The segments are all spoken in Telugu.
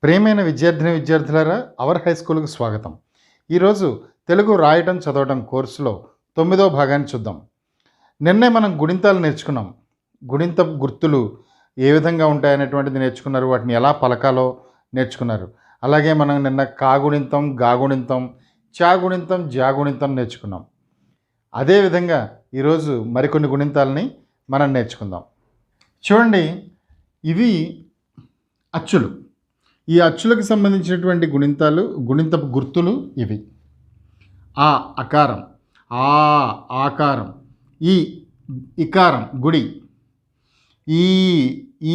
ప్రియమైన విద్యార్థులారా, అవర్ హై స్కూల్కి స్వాగతం. ఈరోజు తెలుగు రాయటం చదవటం కోర్సులో 9వ భాగాన్ని చూద్దాం. నిన్నే మనం గుణింతాలు నేర్చుకున్నాం. గుణింతపు గుర్తులు ఏ విధంగా ఉంటాయనేటువంటిది నేర్చుకున్నారు, వాటిని ఎలా పలకాలో నేర్చుకున్నారు. అలాగే మనం నిన్న కాగుణింతం, గాగుణింతం, చాగుణింతం, జాగుణింతం నేర్చుకున్నాం. అదేవిధంగా ఈరోజు మరికొన్ని గుణింతాలని మనం నేర్చుకుందాం. చూడండి, ఇవి అచ్చులు. ఈ అచ్చులకు సంబంధించినటువంటి గుణింతపు గుర్తులు ఇవి. ఆ అకారం, ఆ ఆకారం, ఈ ఇకారం గుడి, ఈ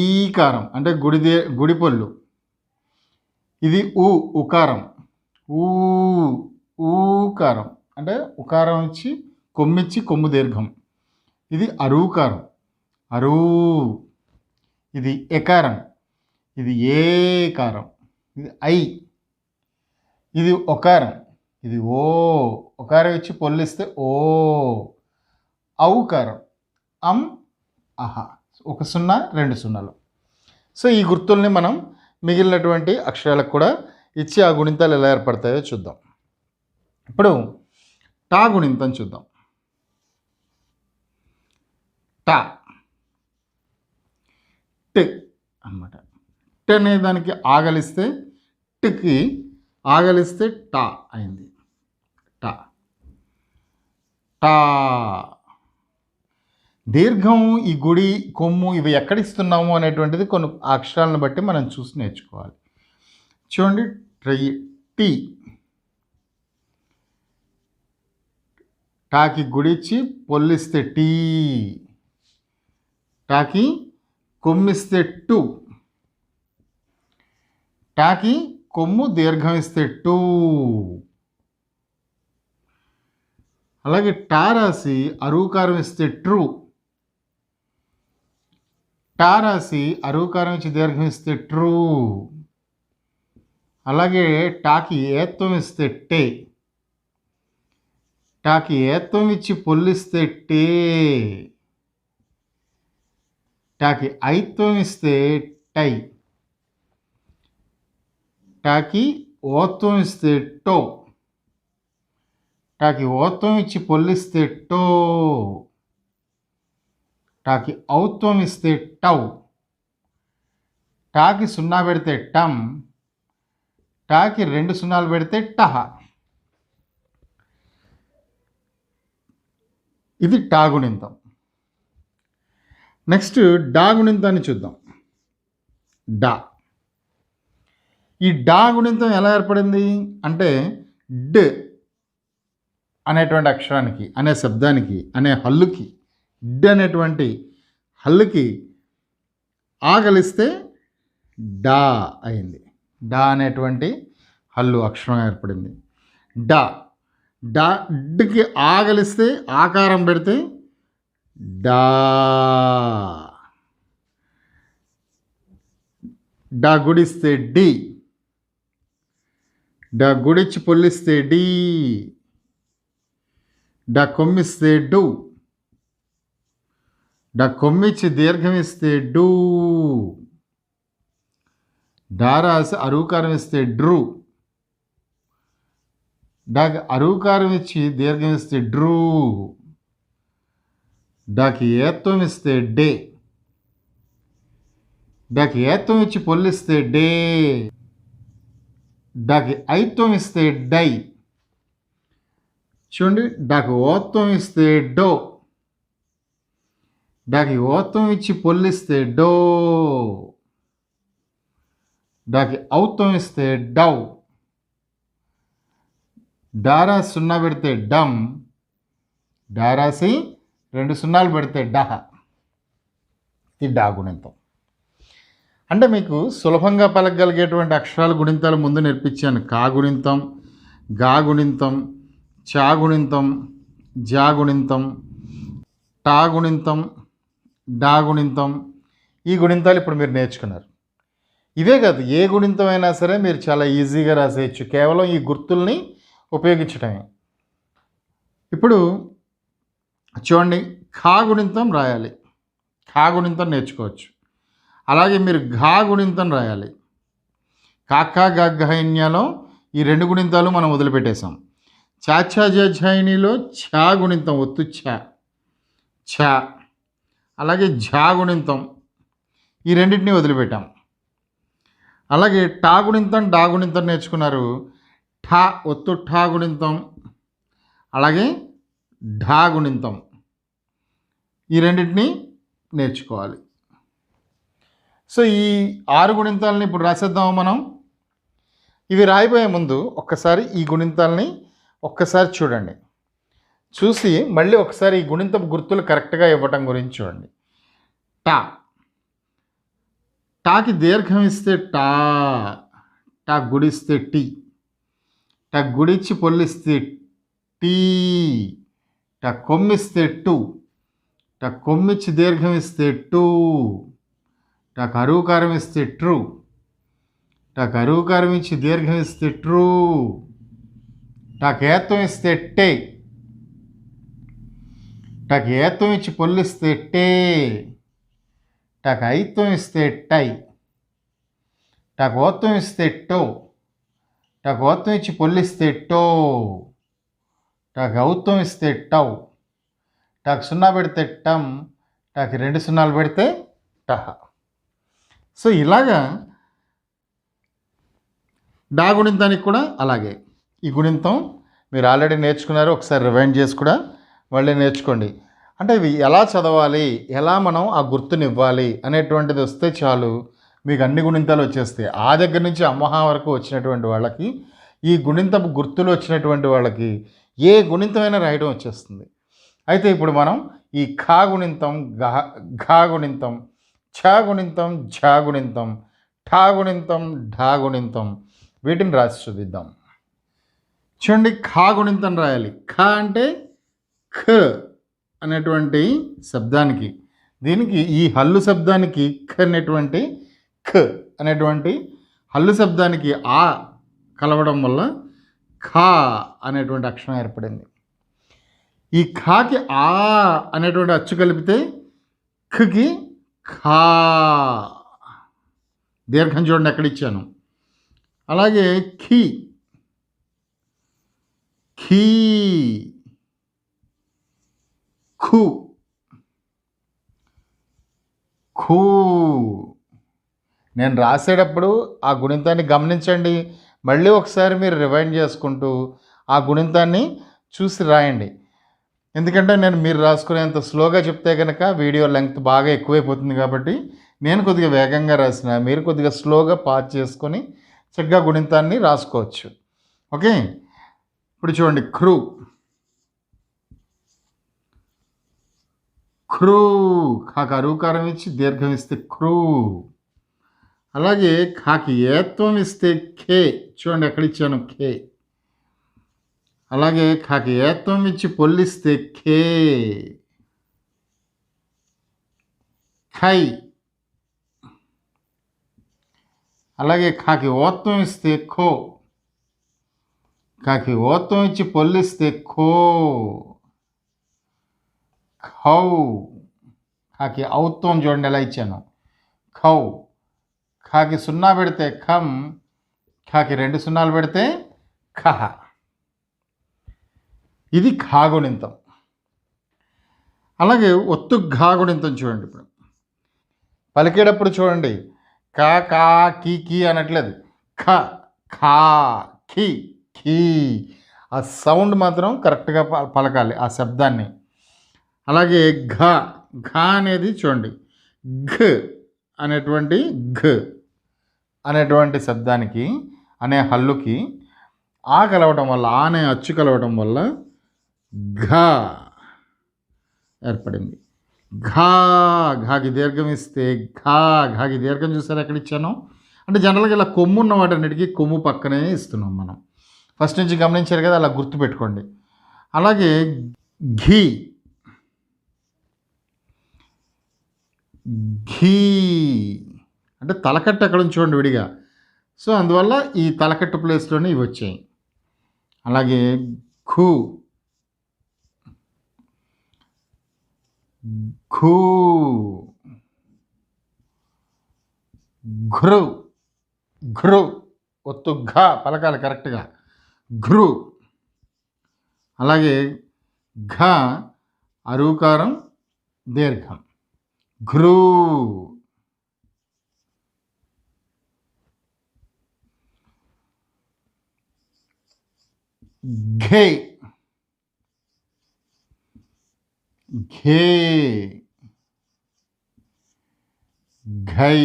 ఈకారం అంటే గుడి పొల్లు, ఇది ఉకారం, ఊకారం అంటే ఉకారం ఇచ్చి కొమ్మిచ్చి కొమ్ము దీర్ఘం, ఇది అరూకారం, అరూ, ఇది ఎకారం, ఇది ఏకారం, ఇది ఐ, ఇది ఒకారం, ఇది ఒకారం ఇచ్చి పొల్లిస్తే ఓ, ఔకారం, అహ, ఒక సున్నా రెండు సున్నాలు. సో ఈ గుర్తుల్ని మనం మిగిలినటువంటి అక్షరాలకు కూడా ఇచ్చి ఆ గుణింతాలు ఎలా ఏర్పడతాయో చూద్దాం. ఇప్పుడు టా గుణింతం చూద్దాం. టా ట్ అన్నమాట. ట్ అనే దానికి ఆగలిస్తే ట్కి ఆగలిస్తే టా అయింది. టా టా. దీర్ఘం, ఈ గుడి, కొమ్ము ఇవి ఎక్కడిస్తున్నాము అనేటువంటిది కొన్ని అక్షరాలను బట్టి మనం చూసి నేర్చుకోవాలి. చూడండి, టీ, టాకి గుడిచ్చి పొల్లిస్తే టీ, టాకి కొమ్మిస్తే టు, టాకి కొమ్ము దీర్ఘం ఇస్తే టూ. అలాగే టా రాసి అరూకారం ఇస్తే ట్రూ, టా రాసి అరూకారం ఇచ్చి దీర్ఘం ఇస్తే ట్రూ. అలాగే టాకి ఏత్వం ఇస్తే టే, టాకి ఏత్వం ఇచ్చి పొల్లిస్తే టే, టాకి ఐత్వం ఇస్తే టై, టాకి ఓత్వం ఇస్తే టో, టాకి ఓత్వం ఇచ్చి పొల్లిస్తే టో, టాకి ఔత్వం ఇస్తే టౌ, టాకి సున్నా పెడితే టమ్, టాకి రెండు సున్నాలు పెడితే టహ. ఇది టా గుణింతం. నెక్స్ట్ డా గుణింతాన్ని చూద్దాం. డా. ఈ డా గుణింతం ఎలా ఏర్పడింది అంటే డ్ అనేటువంటి అక్షరానికి, అనే శబ్దానికి, అనే హల్లుకి, డ్ అనేటువంటి హల్లుకి ఆగలిస్తే డా అయింది. డా అనేటువంటి హల్లు అక్షరం ఏర్పడింది. డా. డా డ్కి ఆగలిస్తే ఆకారం పెడితే డా. డా గుడిస్తే డి, డా గుడిచ్చి పొల్లిస్తే డి, డా కొమ్మిస్తే డు, డా కొమ్మిచ్చి దీర్ఘం ఇస్తే డూ, డా రాసి అరూకారం ఇస్తే డ్రూ, డాకి అరూకారం ఇచ్చి దీర్ఘం ఇస్తే డ్రూ, డాకి ఏత్వం ఇస్తే డే, డాకి ఏత్వం ఇచ్చి పొల్లిస్తే డే, డాకి ఐత్వం ఇస్తే డై. చూడండి, డాకి ఓత్వం ఇస్తే డో, డాకి ఓత్వం ఇచ్చి పొల్లిస్తే డో, డాకి ఔత్వం ఇస్తే డౌ, డారాసి సున్నా పెడితే డమ్, డారాసి రెండు సున్నాలు పెడితే డహ. ఇది డా గుణింతం. అంటే మీకు సులభంగా పలకగలిగేటువంటి అక్షరాల గుణింతాలు ముందు నేర్పించాను. కాగుణింతం, గాగుణింతం, చాగుణింతం, జాగుణింతం, టాగుణింతం, డాగుణింతం. ఈ గుణింతాలు ఇప్పుడు మీరు నేర్చుకున్నారు. ఇవే కాదు, ఏ గుణింతం అయినా సరే మీరు చాలా ఈజీగా రాసేయచ్చు, కేవలం ఈ గుర్తుల్ని ఉపయోగించడమే. ఇప్పుడు చూడండి, ఖా గుణింతం రాయాలి, ఖా గుణింతం నేర్చుకోవచ్చు. అలాగే మీరు ఘా గుణింతం రాయాలి. కాకా గగ్గహైన్యాలో ఈ రెండు గుణింతాలు మనం వదిలిపెట్టేసాం. చాచా జఝైనిలో ఛా గుణింతం ఒత్తు ఛా. అలాగే ఝా గుణింతం ఈ రెండింటిని వదిలిపెట్టాం. అలాగే టా గుణింతం డా గుణింతం నేర్చుకున్నారు. ఠా ఒత్తు ఠా గుణింతం, అలాగే ఢా గుణింతం ఈ రెండింటిని నేర్చుకోవాలి. సో ఈ 6 గుణింతాలని ఇప్పుడు రాసేద్దాము మనం. ఇవి రాయిపోయే ముందు ఒక్కసారి ఈ గుణింతాలని ఒక్కసారి చూడండి. చూసి మళ్ళీ ఒకసారి ఈ గుణింతపు గుర్తులు కరెక్ట్గా ఇవ్వటం గురించి చూడండి. టా, టాకి దీర్ఘం ఇస్తే టా, టా గుడిస్తే టీ, టా గుడిచ్చి పొల్లిస్తే టీ, టా కొమ్మిస్తే టు, టా కొమ్మిచ్చి దీర్ఘం ఇస్తే టూ, టా కరువుకారం ఇస్తే ట్రూ, టా కరువుకారం ఇచ్చి దీర్ఘం ఇస్తే ట్రూ, టాకి ఏత్వం ఇస్తే టే, టాకి ఏత్వం ఇచ్చి పొల్లిస్తే టే, టాకి ఐత్వం ఇస్తే టై, టాకి ఓత్వం ఇస్తే టో, టాకి ఓత్వం ఇచ్చి పొల్లిస్తే టో, టాకి ఔత్వం ఇస్తే టౌ, టాకి 0 పెడితే టమ్, టాకి 2 0 పెడితే టహ. సో ఇలాగా డా గుణింతానికి కూడా అలాగే. ఈ గుణింతం మీరు ఆల్రెడీ నేర్చుకున్నారు, ఒకసారి రివైండ్ చేసి కూడా మళ్ళీ నేర్చుకోండి. అంటే ఇవి ఎలా చదవాలి, ఎలా మనం ఆ గుర్తునివ్వాలి అనేటువంటిది వస్తే చాలు మీకు అన్ని గుణింతాలు వచ్చేస్తాయి. ఆ దగ్గర నుంచి అమ్మహా వరకు వచ్చినటువంటి వాళ్ళకి, ఈ గుణింతపు గుర్తులు వచ్చినటువంటి వాళ్ళకి ఏ గుణింతమైనా రాయడం వచ్చేస్తుంది. అయితే ఇప్పుడు మనం ఈ ఖా గుణింతం, ఘా గుణింతం, ఛా గుణింతం, ఝా గుణింతం, ఠా గుణింతం, ఢా గుణింతం వీటిని రాసి చూద్దాం. చూడండి, ఖా గుణింతం రాయాలి. ఖ అంటే ఖ అనేటువంటి శబ్దానికి, దీనికి ఈ హల్లు శబ్దానికి ఖ అనేటువంటి ఖ అనేటువంటి హల్లు శబ్దానికి ఆ కలవడం వల్ల ఖా అనేటువంటి అక్షరం ఏర్పడింది. ఈ ఖాకి ఆ అనేటువంటి అచ్చు కలిపితే ఖకి ఖా. దీర్ఘం చూడండి ఎక్కడ ఇచ్చాను. అలాగే ఖీ, ఖీ, ఖు, ఖూ. నేను రాసేటప్పుడు ఆ గుణింతాన్ని గమనించండి. మళ్ళీ ఒకసారి మీరు రివైండ్ చేసుకుంటూ ఆ గుణింతాన్ని చూసి రాయండి. ఎందుకంటే నేను మీరు రాసుకునేంత స్లోగా చెప్తే కనుక వీడియో లెంగ్త్ బాగా ఎక్కువైపోతుంది. కాబట్టి నేను కొద్దిగా వేగంగా రాసిన, మీరు కొద్దిగా స్లోగా పాజ్ చేసుకొని చక్కగా గుణింతాన్ని రాసుకోవచ్చు. ఓకే, ఇప్పుడు చూడండి. క్రూ, క్రూ, ఖాకి అరువుకారం ఇచ్చి దీర్ఘం ఇస్తే క్రూ. అలాగే ఖాకి ఏత్వం ఇస్తే ఖే, చూడండి ఎక్కడ ఇచ్చాను ఖే. అలాగే ఖాకి ఏత్వం ఇచ్చి పొల్లిస్తే ఖే, ఖై. అలాగే ఖాకి ఓత్వం ఇస్తే ఖో, ఖాకి ఓత్వం ఇచ్చి పొల్లిస్తే ఖో, ఖౌ. ఖాకి ఔత్వం చూడండి ఎలా ఇచ్చాను, ఖౌ. ఖాకి 0 పెడితే ఖం, ఖాకి 2 0 పెడితే ఖహ. ఇది ఖా గుణింతం. అలాగే ఒత్తు ఘా గుణింతం చూడండి. ఇప్పుడు పలికేటప్పుడు చూడండి, కా కా కీ కీ అనట్లేదు. ఖ, ఖా, ఖీ, ఖీ. ఆ సౌండ్ మాత్రం కరెక్ట్గా పలకాలి ఆ శబ్దాన్ని. అలాగే ఘ, ఘ అనేది చూడండి, ఘ అనేటువంటి ఘ అనేటువంటి శబ్దానికి, అనే హల్లుకి ఆ కలవటం వల్ల, ఆ అనే అచ్చు కలవటం వల్ల ఘా ఏర్పడింది. ఘా, ఘాకి దీర్ఘం ఇస్తే ఘా, ఘాకి దీర్ఘం చూసారు ఎక్కడ ఇచ్చాను. అంటే జనరల్గా ఇలా కొమ్ము ఉన్న వాటన్నిటికీ కొమ్ము పక్కనే ఇస్తున్నాం మనం. ఫస్ట్ నుంచి గమనించారు కదా, అలా గుర్తుపెట్టుకోండి. అలాగే ఘీ, ఘీ అంటే తలకట్టు ఎక్కడ చూడండి విడిగా. సో అందువల్ల ఈ తలకట్టు ప్లేస్లోనే ఇవి వచ్చాయి. అలాగే ఖూ, ఘూ, ఘృ, ఘృ. ఒత్తు ఘ పలకాలి కరెక్ట్గా. ఘృ. అలాగే ఘ అరుకారం దీర్ఘం. ఘృ. ఘే. ఘే. ఘై.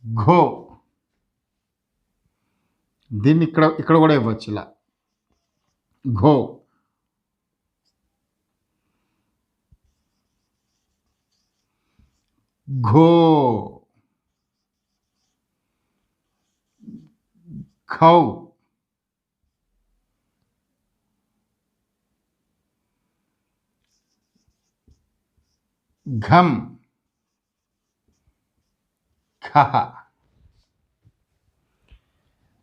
ఘో. దీన్ని ఇక్కడ ఇక్కడ కూడా ఇవ్వచ్చు ఇలా. ఘో. ఘో. ఖౌ. ఘం. ఖహ.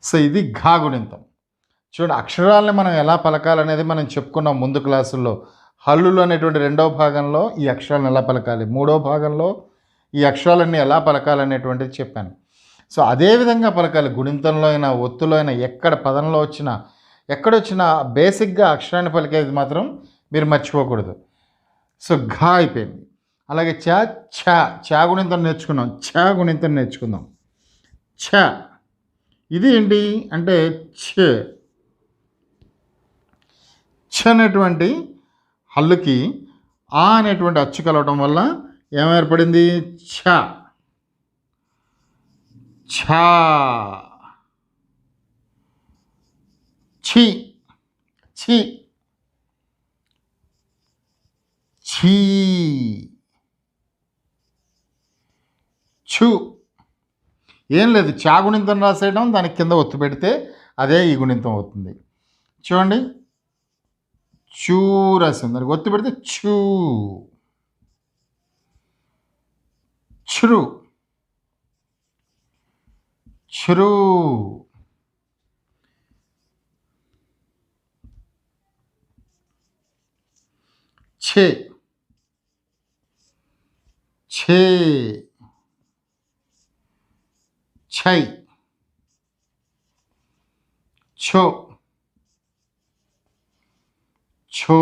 సో ఇది ఘా గుణింతం. చూడండి, అక్షరాలని మనం ఎలా పలకాలనేది మనం చెప్పుకున్నాం ముందు క్లాసుల్లో. హల్లులు అనేటువంటి రెండవ భాగంలో ఈ అక్షరాలను ఎలా పలకాలి, మూడవ భాగంలో ఈ అక్షరాలన్నీ ఎలా పలకాలనేటువంటిది చెప్పాను. సో అదేవిధంగా పలకాలి. గుణింతంలో అయినా, ఒత్తులో అయినా, ఎక్కడ పదంలో వచ్చినా, ఎక్కడొచ్చినా బేసిక్గా అక్షరాన్ని పలికేది మాత్రం మీరు మర్చిపోకూడదు. సో ఘా అయిపోయింది. అలాగే చ ఛ. ఛ గుణింతం నేర్చుకున్నాం. ఛ గుణింతం నేర్చుకుందాం. ఛ ఇది ఏంటి అంటే ఛ. ఛ అనేటువంటి హల్లుకి ఆ అనేటువంటి అచ్చు కలవటం వల్ల ఏమేర్పడింది? ఛ. ఛా. ఛీ. ఛీ. ఛీ. ఛు. ఏం లేదు, చా గుణింతం రాసేయడం, దానికి కింద ఒత్తు పెడితే అదే ఈ గుణింతం అవుతుంది. చూడండి, చూ రాసింది, దానికి ఒత్తు పెడితే చూ. ఛృ. ఛృ. ఛే. ఛే. ఛై. ఛో. ఛో.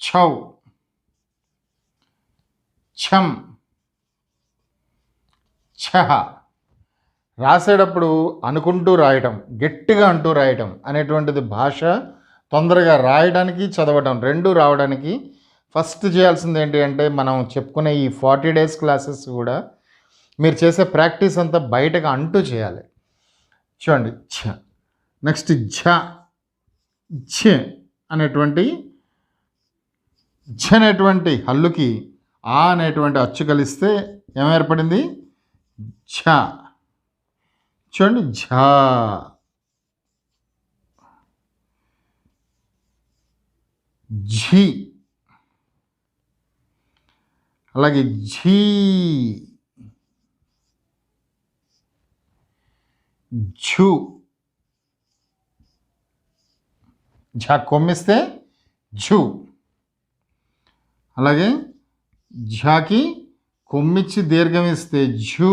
ఛౌ. ఛం. ఛహ. రాసేటప్పుడు అనుకుంటూ రాయటం, గట్టిగా అంటూ రాయటం అనేటువంటిది భాష తొందరగా రాయడానికి, చదవడం రెండు రావడానికి ఫస్ట్ చేయాల్సింది ఏంటి అంటే, మనం చెప్పుకునే ఈ 40 days క్లాసెస్ కూడా మీరు చేసే ప్రాక్టీస్ అంతా బయటకు అంటూ చేయాలి. చూడండి, ఛ. నెక్స్ట్ ఝ. ఝ అనేటువంటి ఝ అనేటువంటి హల్లుకి ఆ అనేటువంటి అచ్చు కలిస్తే ఏమేర్పడింది? ఝ. చూడండి, ఝా. ఝీ. అలాగే ఝీ. ఝు. ఝ కొమ్మిస్తే ఝు. అలాగే ఝాకి కొమ్మిచ్చి దీర్ఘం ఇస్తే ఝూ.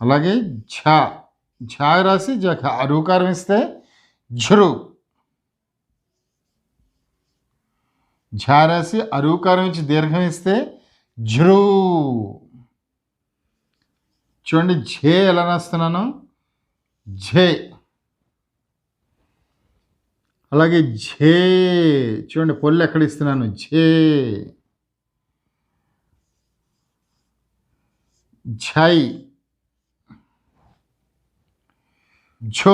అలాగే ఝ. ఝా రాసి జ అరుకారం ఇస్తే ఝృ. ఝా రాసి అరుకారం ఇచ్చి దీర్ఘం ఇస్తే ఝృ. చూడండి, ఝే ఎలా రాస్తున్నాను? ఝే. అలాగే ఝే. చూడండి, పొల్లు ఎక్కడ ఇస్తున్నాను? ఝే. ఝై. ఝో.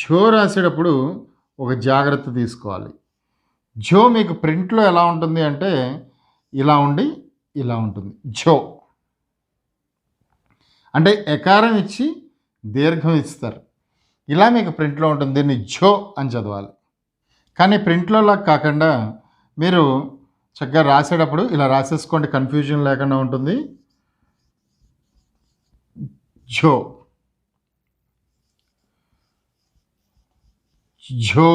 ఝో రాసేటప్పుడు ఒక జాగ్రత్త తీసుకోవాలి. ఝో మీకు ప్రింట్లో ఎలా ఉంటుంది అంటే ఇలా ఉండి ఇలా ఉంటుంది. ఝో అంటే ఎకారం ఇచ్చి దీర్ఘం ఇస్తారు, ఇలా మీకు ప్రింట్లో ఉంటుంది. దీన్ని ఝో అని చదవాలి. కానీ ప్రింట్లోలా కాకుండా మీరు చక్కగా రాసేటప్పుడు ఇలా రాసేసుకోండి, కన్ఫ్యూజన్ లేకుండా ఉంటుంది. ఝో. ఝో.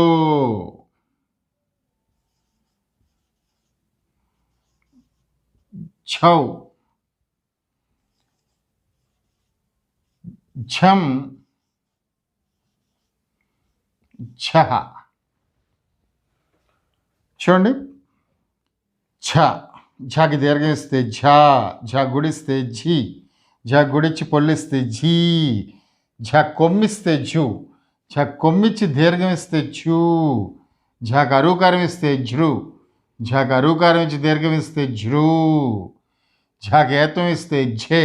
ఝౌ, ఝం, ఝ. చూడండి, ఝ, ఝకి దీర్ఘం ఇస్తే ఝ, ఝ గుడిస్తే ఝి, ఝ గుడిచ్చి పొల్లిస్తే ఝీ, ఝ కొమ్మిస్తే ఝు, ఝ కొమ్మిచ్చి దీర్ఘం ఇస్తే ఝూ, ఝకు అరూకారం ఇస్తే ఝృ, ఝకు అరూకారం ఇచ్చి దీర్ఘం ఇస్తే ఝృ, ఝకు ఏత్వం ఇస్తే ఝే,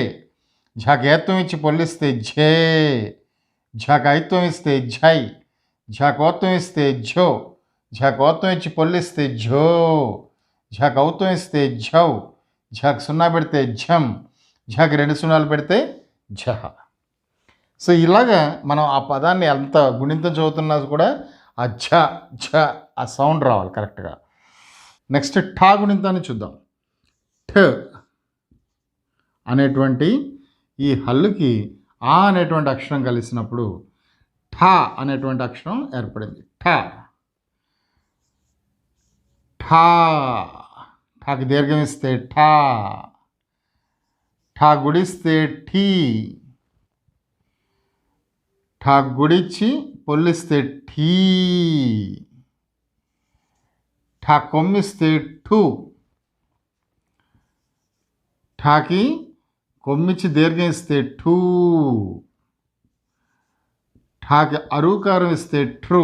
ఝకు ఏత్వం ఇచ్చి పొల్లిస్తే ఝే, ఝకు ఐత్వం ఇస్తే ఝై, ఝకు ఓత్వం ఇస్తే ఝో, ఝకు ఓత్వం ఇచ్చి పొల్లిస్తే ఝో, ఝకు ఔత్వం ఇస్తే ఝౌ, ఝకు సున్నా పెడితే ఝం, ఝకు రెండు సున్నాలు పెడితే ఝ. సో ఇలాగా మనం ఆ పదాన్ని ఎంత గుణింతం చదువుతున్నా కూడా ఆ ఝ ఝ ఆ సౌండ్ రావాలి కరెక్ట్గా. నెక్స్ట్ ఠా గుణింతాన్ని చూద్దాం. ఠ అనేటువంటి ఈ హల్లుకి ఆ అనేటువంటి అక్షరం కలిసినప్పుడు ఠా అనేటువంటి అక్షరం ఏర్పడింది. ఠా, ఠా, ఠాకి దీర్ఘం ఇస్తే ఠా, ఠా గుడిస్తే ఠీ, ఠా గుడిచ్చి పొల్లిస్తే ఠీ, ఠా కొమ్మిస్తే ఠు, ఠాకి కొమ్మిచ్చి దీర్ఘం ఇస్తే ఠూ, ఠాకి అరూకారం ఇస్తే ట్రూ,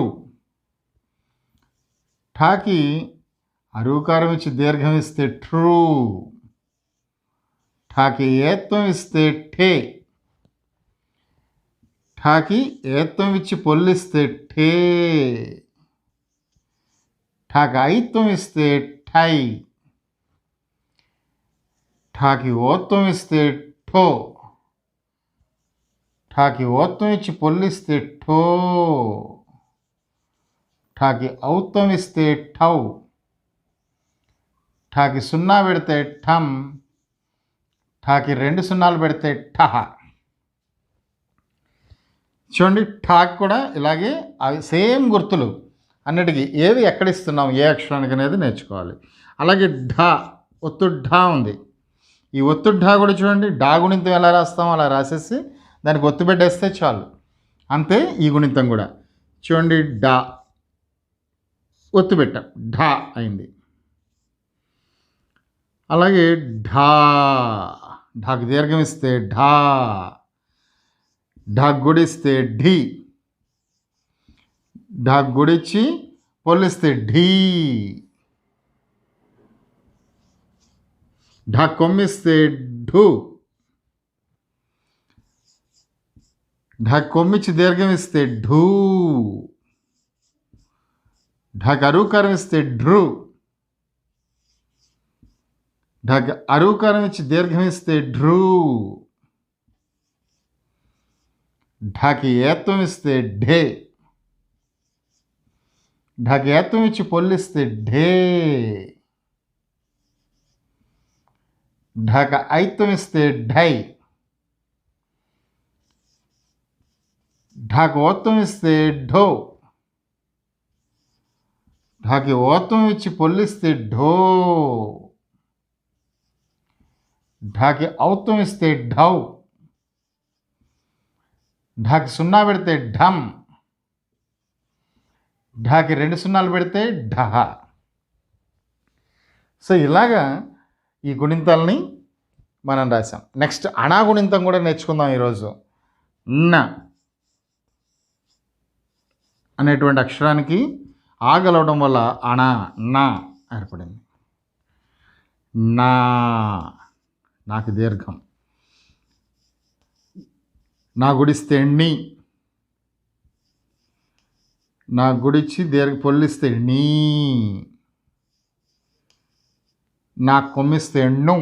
ఠాకి అరూకారం ఇచ్చి దీర్ఘం ఇస్తే ట్రూ, ఠాకి ఏత్వం ఇస్తే ఠే, ఠాకి ఏత్వం ఇచ్చి పొల్లిస్తే ఠే, ఠాకి ఐత్వం ఇస్తే ఠై, ఠాకి ఓత్వం ఇస్తే ఠో, ఠాకి ఓత్వం ఇచ్చి పొల్లిస్తే ఠో, ఠాకి ఔత్వం ఇస్తే ఠౌ, ఠాకి సున్నా పెడితే ఠం, ఠాకి రెండు సున్నాలు పెడితే ఠహ. చూడండి, ఠాకి కూడా ఇలాగే అవి సేమ్ గుర్తులు అన్నిటికీ ఏవి ఎక్కడిస్తున్నాం ఏ అక్షరానికి అనేది నేర్చుకోవాలి. అలాగే ఢా, ఒత్తు ఢా ఉంది. ఈ ఒత్తు ఢా కూడా చూడండి, డా గుణింతం ఎలా రాస్తామో అలా రాసేసి దానికి ఒత్తు పెట్టేస్తే చాలు. అంతే ఈ గుణింతం కూడా. చూడండి, డా ఒత్తు పెట్టాం, ఢా అయింది. అలాగే ఢా, ఢాకి దీర్ఘం ఇస్తే ఢా, ఢా గుడిస్తే ఢీ, ఢా గుడిచ్చి పొల్లిస్తే ఢీ, ఢా కొమ్మిస్తే ఢు, ఢా కొమ్మిచ్చి దీర్ఘం ఇస్తే ఢూ, ఢాకి అరూకారం ఇస్తే ఢృ, ఢాకి అరూకారం ఇచ్చి దీర్ఘం ఇస్తే ఢృ, ఢాకి ఏత్వం ఇస్తే ఢే, ఢాకి ఏత్వం ఇచ్చి పొల్లిస్తే ఢే, ఢాక ఐత్వం ఇస్తే ఢై, ఢాకి ఓత్వం ఇస్తే ఢో, ఢాకి ఓత్వం ఇచ్చి పొల్లిస్తే ఢో, ఢాకి ఔత్వం ఇస్తే ఢౌ, ఢాకి సున్నా పెడితే ఢమ్, ఢాకి రెండు సున్నాలు పెడితే ఢహ. సో ఇలాగా ఈ గుణింతాలని మనం రాసాం. నెక్స్ట్ అణా గుణింతం కూడా నేర్చుకుందాం ఈరోజు. న అనేటువంటి అక్షరానికి ఆగలవడం వల్ల అణా నా ఏర్పడింది. నా, నాకు దీర్ఘం. నా గుడిస్తే నీ, నా గుడిచ్చి దీర్ఘ పొల్లిస్తే నీ, నా కొమ్మిస్తే ను,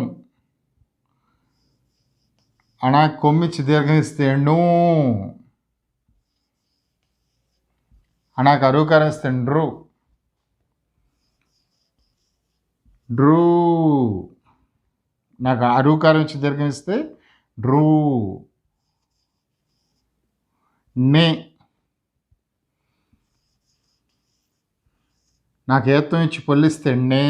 అణా కొమ్మిచ్చి దీర్ఘం ఇస్తే ను, అణాకు అరూకారం ఇస్తే డ్రు, డ్రూ, నాకు అరూకారం ఇచ్చి దీర్ఘం ఇస్తే డ్రూ, నే, నాకు ఏత్వం ఇచ్చి పొల్లిస్తే నే,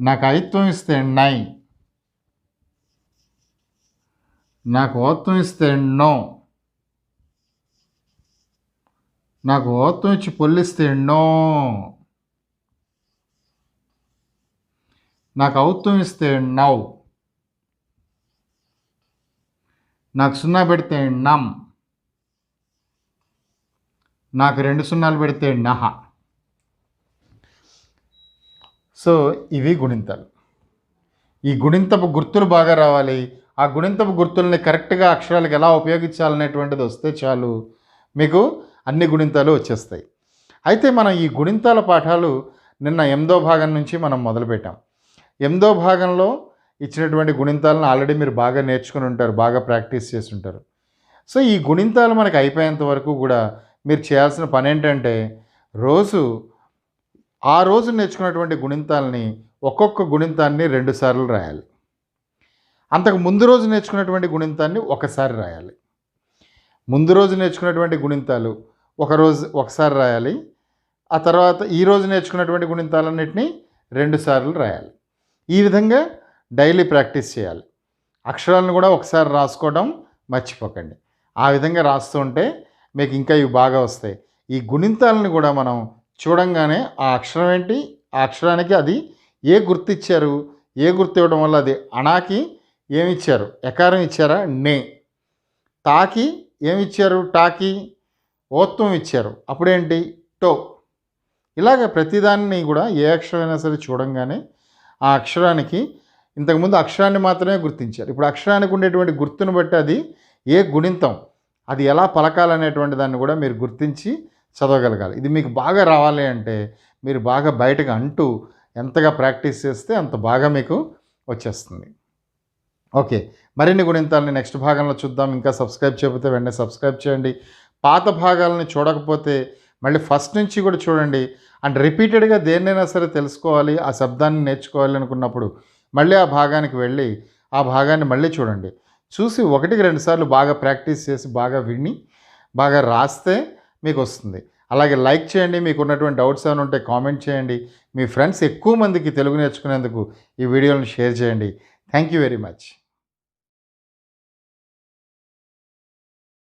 నాకు ఐత్వం ఇస్తే నై, నాకు ఓత్వం ఇస్తే నో, నాకు ఓత్వం ఇచ్చి పొల్లిస్తే నో, నాకు ఔత్వం ఇస్తే నౌ, నాకు సున్నా పెడితే నమ్, నాకు 2 సున్నాలు పెడితే నహ. సో ఇవి గుణింతాలు. ఈ గుణింతపు గుర్తులు బాగా రావాలి. ఆ గుణింతపు గుర్తుల్ని కరెక్ట్గా అక్షరాలకు ఎలా ఉపయోగించాలనేటువంటిది వస్తే చాలు, మీకు అన్ని గుణింతాలు వచ్చేస్తాయి. అయితే మనం ఈ గుణింతాల పాఠాలు నిన్న 8వ భాగం నుంచి మనం మొదలుపెట్టాం. 8వ భాగంలో ఇచ్చినటువంటి గుణింతాలను ఆల్రెడీ మీరు బాగా నేర్చుకుని ఉంటారు, బాగా ప్రాక్టీస్ చేసి ఉంటారు. సో ఈ గుణింతాలు మనకు అయిపోయేంత వరకు కూడా మీరు చేయాల్సిన పని ఏంటంటే ఆ రోజు నేర్చుకున్నటువంటి గుణింతాలని ఒక్కొక్క గుణింతాన్ని 2 సార్లు రాయాలి. అంతకు ముందు రోజు నేర్చుకున్నటువంటి గుణింతాన్ని ఒకసారి రాయాలి. ముందు రోజు నేర్చుకున్నటువంటి గుణింతాలు ఒకసారి రాయాలి. ఆ తర్వాత ఈ రోజు నేర్చుకున్నటువంటి గుణింతాలన్నింటినీ 2 సార్లు రాయాలి. ఈ విధంగా డైలీ ప్రాక్టీస్ చేయాలి. అక్షరాలను కూడా ఒకసారి రాసుకోవడం మర్చిపోకండి. ఆ విధంగా రాస్తూ ఉంటే మీకు ఇంకా ఇవి బాగా వస్తాయి. ఈ గుణింతాలను కూడా మనం చూడంగానే ఆ అక్షరం ఏంటి, ఆ అక్షరానికి అది ఏ గుర్తు ఇచ్చారు, ఏ గుర్తు ఇవ్వడం వల్ల అది అణాకి ఏమి ఇచ్చారు, ఎకారం ఇచ్చారా, నే, తాకి ఏమి ఇచ్చారు, టాకి ఓత్వం ఇచ్చారు, అప్పుడేంటి టో. ఇలాగ ప్రతిదాన్ని కూడా ఏ అక్షరమైనా సరే చూడంగానే ఆ అక్షరానికి ఇంతకుముందు అక్షరాన్ని మాత్రమే గుర్తించారు. ఇప్పుడు అక్షరానికి ఉండేటువంటి గుర్తును బట్టి అది ఏ గుణింతం, అది ఎలా పలకాలనేటువంటి దాన్ని కూడా మీరు గుర్తించి చదవగలగాలి. ఇది మీకు బాగా రావాలి అంటే మీరు బాగా బయటకు అంటూ ఎంతగా ప్రాక్టీస్ చేస్తే అంత బాగా మీకు వచ్చేస్తుంది. ఓకే, మరిన్ని గుణింతాలని నెక్స్ట్ భాగంలో చూద్దాం. ఇంకా సబ్స్క్రైబ్ చేయకపోతే వెంటనే సబ్స్క్రైబ్ చేయండి. పాత భాగాలని చూడకపోతే మళ్ళీ ఫస్ట్ నుంచి కూడా చూడండి. అండ్ రిపీటెడ్గా దేన్నైనా సరే తెలుసుకోవాలి, ఆ శబ్దాన్ని నేర్చుకోవాలి అనుకున్నప్పుడు మళ్ళీ ఆ భాగానికి వెళ్ళి ఆ భాగాన్ని మళ్ళీ చూడండి. చూసి 1-2 సార్లు బాగా ప్రాక్టీస్ చేసి బాగా విని బాగా రాస్తే మీకు వస్తుంది. అలాగే లైక్ చేయండి. మీకు ఉన్నటువంటి డౌట్స్ ఏమైనా ఉంటే కామెంట్ చేయండి. మీ ఫ్రెండ్స్ ఎక్కువ మందికి తెలుగు నేర్చుకునేందుకు ఈ వీడియోలను షేర్ చేయండి. Thank you very much.